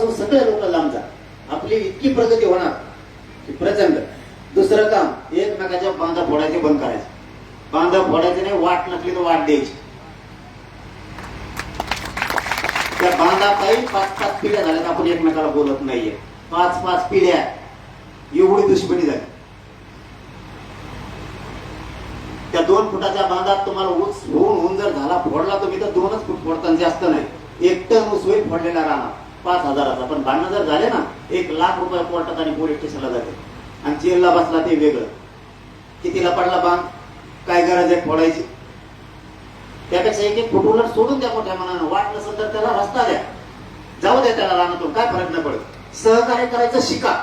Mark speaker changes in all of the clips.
Speaker 1: पासून सगळे लोक लांब जा. आपली इतकी प्रगती होणार की प्रचंड. दुसरं काम, एकमेकाच्या बांधा फोडायचे बंद करायचे. बांधा फोडायचे नाही, वाट नसली तर वाट द्यायची. त्या बांधा काही 5-5 पिढ्या झाल्यात आपण एकमेकाला बोलत नाहीये. 5-5 पिढ्या एवढी दुश्मनी झाली. त्या 2 फुटाच्या बांधात तुम्हाला ऊस होऊन जर झाला फोडला तुम्ही तर 2च फूट फोडताना जास्त नाही. 1 टन ऊस होईल फोडलेला राहणार 5,000चा. पण भांडणं जर झाले ना 1 लाख रुपये कोर्टात आणि पोलीस स्टेशनला जाते. आणि जेलला बसला ते वेगळं. कितीला पडला बांध, काय गरज आहे फोडायची. त्यापेक्षा 1-1 फूट उलट सोडून द्या मोठ्या मनानं. वाट नसेल तर त्याला रस्ता द्या, जाऊ द्या त्याला रानातून, काय फरक नाही पडत. सहकार्य करायचं शिका.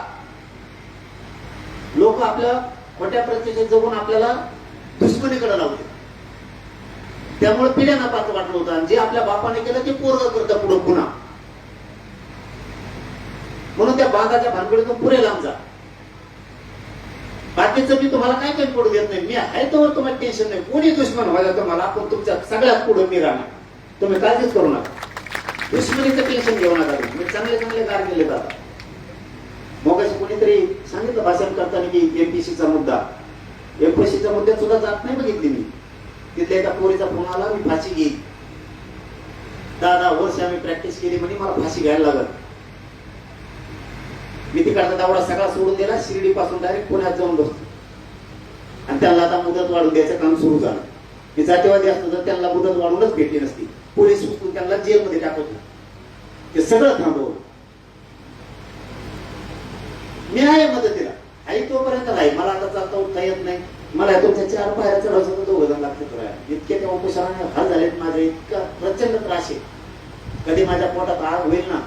Speaker 1: लोक आपल्या खोट्या प्रतिष्ठेत जगून आपल्याला दुश्मनीकडे लावते. त्यामुळे पिढ्यांना पात्र वाटलं होतं. आणि जे आपल्या बापाने केलं ते पोरग करतं पुढं पुन्हा. म्हणून त्या बांधाच्या भानगडीतून पुरे लांब जा. बाकीचं मी तुम्हाला काय काही पडू देत नाही. मी आहे तर तुम्हाला टेन्शन नाही. कोणी दुश्मन व्हायला तुम्हाला, पण तुमच्या सगळ्यात पुढे मी राहणार. तुम्ही काळजीच करू नका. दुश्मनीचं टेन्शन घेऊ नका. मी चांगले चांगले कार्य केले जातात. मगाशी कोणीतरी सांगितलं भाषण करताना की एमपीसीचा मुद्दा. एमपीसीच्या मुद्द्यात सुद्धा जात नाही बघितली मी. तिथल्या एका पोरीचा फोन आला, मी फाशी घेईन. 10 वर्ष आम्ही प्रॅक्टिस केली म्हणजे मला फाशी घ्यायला लागत. मी तिकडचा दावडा सगळा सोडून दिला. शिर्डी पासून डायरेक्ट पुण्यात जाऊन बसतो. आणि त्यांना आता मुदत वाढून द्यायचं काम सुरू झालं. मी जातीवादी असतो तर त्यांना मुदत वाढूनच भेटली नसती. पोलीस उचलून त्यांना जेलमध्ये टाकत. ते सगळं थांबवलं. मी आहे मदतीला, आई तोपर्यंत नाही. मला आता चालता उठता येत नाही. मला तुमच्या 4 पायऱ्या चढायचं तर 2 जण लागतात. इतके त्या उपोषणाने हाल झालेत माझे. इतका प्रचंड त्रास आहे. कधी माझ्या पोटात आग होईल ना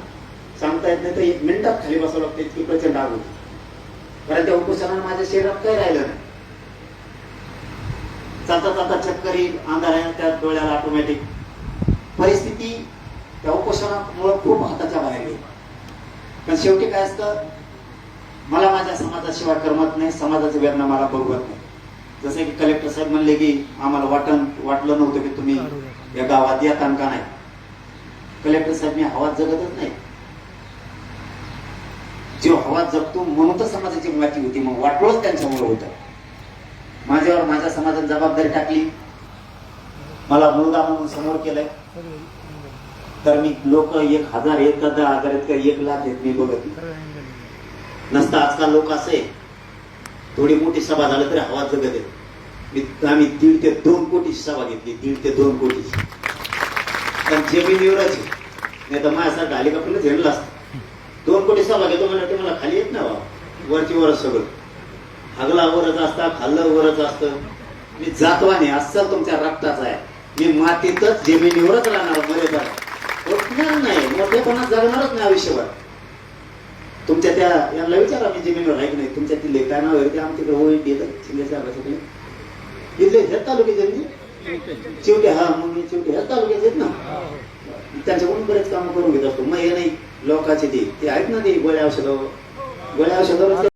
Speaker 1: सांगता येत नाही. तर 1 मिनिटात खाली बसावं लागतं. इतकी प्रचंड आग होती. कारण त्या उपोषणाने माझ्या शरीरात काही राहिलं नाही. चालता चालता चक्कर येईल, अंधार त्या डोळ्याला ऑटोमॅटिक. परिस्थिती त्या उपोषणामुळे खूप हाताच्या बाहेर गेली. पण शेवटी काय असतं, मला माझ्या समाजाशिवाय करमत नाही. समाजाची वेदना मला बघवत नाही. जसे की कलेक्टर साहेब म्हणले की आम्हाला वाटलं नव्हतं की तुम्ही या गावात येता का नाही. कलेक्टर साहेब मी हवात जगतच नाही. जो हवात जगतो म्हणून तर समाजाची माती होती. मग वाटलोच त्यांच्यामुळे होतं. माझ्यावर माझ्या समाजाने जबाबदारी टाकली. मला मुलगा म्हणून समोर केलंय. तर मी लोक 1,000 1,000 10,000 1 लाख येत मी बघत नसता. आजकाल लोक असे थोडी मोठी सभा झालं तरी हवा जगत आहेत. आम्ही 1.5 ते 2 कोटीची सभा घेतली. 1.5 ते 2 कोटीची. पण जमिनीवरच नाही तर माझ्यासारखं हेलिकॉप्टरला झेंडलं असतं. 2 कोटी सभा घेतो म्हणजे मला खाली येत ना. वरची वरच सगळं हगला वरच असता, खाल्लं वरच असतं. मी जातवाने असं तुमच्या रक्ताचा आहे. मी मातीतच जमिनीवरच राहणार. मरेपर्यंत नाही. मोठेपणा जगणारच नाही आयुष्यभर. तुमच्या त्या यांना विचारा मी जमिनीवर आहे की नाही. तुमच्या तिथले काय नाव आहे ते आमच्याकडे होईल येतं शिंदेच्या अभ्यासाकडे. इथले ह्याच तालुक्याचे शेवटी. हा मग मी शेवटी ह्याच तालुक्याचे आहेत ना. त्यांच्याकडून बरेच कामं करून घेत असतो. मग हे नाही लोकांचे ते आहेत ना ते गोळ्या औषधावर